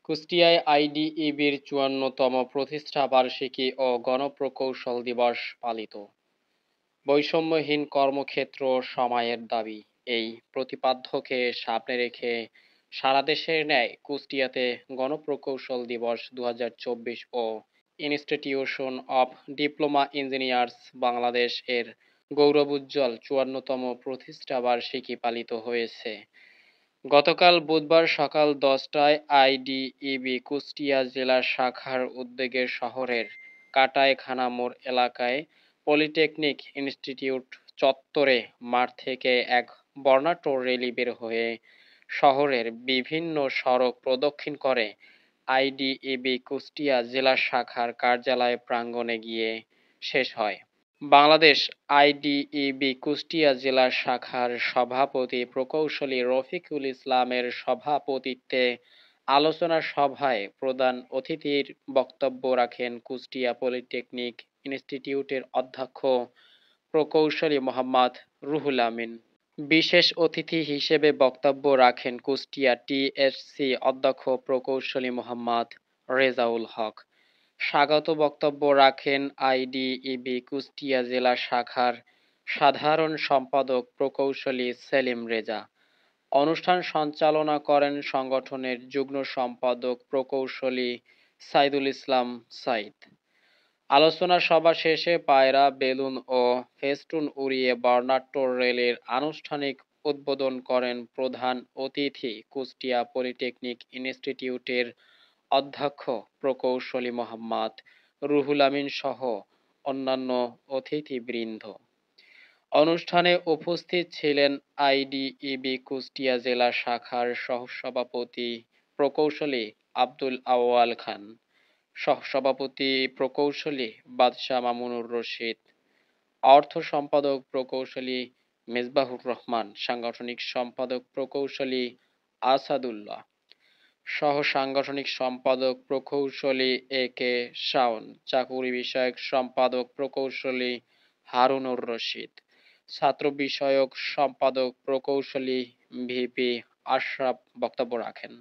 কুষ্টিয়ায় আইডিইবির ৫৪তম প্রতিষ্ঠা বার্ষিকী ও গণপ্রকৌশল দিবস পালিত। বৈষম্যহীন কর্মক্ষেত্র সময়ের দাবি, এই প্রতিপাদ্যকে সামনে রেখে সারা দেশের ন্যায় কুষ্টিয়াতে গণপ্রকৌশল দিবস ২০২৪ ও institution of diploma engineers Bangladesh এর গৌরবোজ্জ্বল ৫৪তম প্রতিষ্ঠা বার্ষিকী পালিত হয়েছে। গতকাল বুধবার সকাল ১০টায় আইডিইবি কুষ্টিয়া জেলা শাখার উদ্যোগে শহরের কাটাইখানা মোড় এলাকায় পলিটেকনিক ইনস্টিটিউট চত্বরে মাঠ থেকে এক বর্ণাঢ্য র্যালি বের হয়ে শহরের বিভিন্ন সড়ক প্রদক্ষিণ করে আইডিইবি কুষ্টিয়া জেলা শাখার কার্যালয় প্রাঙ্গণে গিয়ে শেষ হয়। বাংলাদেশ আইডিইবি কুষ্টিয়া জেলা শাখার সভাপতি প্রকৌশলী রফিকুল ইসলামের সভাপতিত্বে আলোচনা সভায় প্রধান অতিথির বক্তব্য রাখেন কুষ্টিয়া পলিটেকনিক ইনস্টিটিউটের অধ্যক্ষ প্রকৌশলী মোহাম্মদ রুহুল আমিন। বিশেষ অতিথি হিসেবে বক্তব্য রাখেন কুষ্টিয়া টিএসসি অধ্যক্ষ প্রকৌশলী মোহাম্মদ রেজাউল হক। স্বাগত বক্তব্য রাখেন আইডিইবি কুষ্টিয়া জেলা শাখার সাধারণ সম্পাদক প্রকৌশলী সেলিম রেজা। অনুষ্ঠান সঞ্চালনা করেন সংগঠনের যুগ্ম সম্পাদক প্রকৌশলী সাইদুল ইসলাম সাইদ। আলোচনা সভা শেষে পায়রা, বেলুন ও ফেস্টুন উড়িয়ে বর্ণাঢ্য র্যালির আনুষ্ঠানিক উদ্বোধন করেন প্রধান অতিথি কুষ্টিয়া পলিটেকনিক ইনস্টিটিউটের অধ্যক্ষ প্রকৌশলী মোহাম্মদ রুহুল আমিন সহ অন্যান্য অতিথিবৃন্দ। অনুষ্ঠানে উপস্থিত ছিলেন আইডিইবি কুষ্টিয়া জেলা শাখার সহসভাপতি প্রকৌশলী আব্দুল আউয়াল খান, সহসভাপতি প্রকৌশলী বাদশাহ মামুনুর রশিদ, অর্থ সম্পাদক প্রকৌশলী মেজবাহুর রহমান, সাংগঠনিক সম্পাদক প্রকৌশলী আসাদুল্লাহ, সহ সাংগঠনিক সম্পাদক প্রকৌশলী এ কে শাওন, চাকুরি বিষয়ক সম্পাদক প্রকৌশলী হারুনুর রশিদ, ছাত্র বিষয়ক সম্পাদক প্রকৌশলী ভিপি আশরাফ বক্তব্য রাখেন।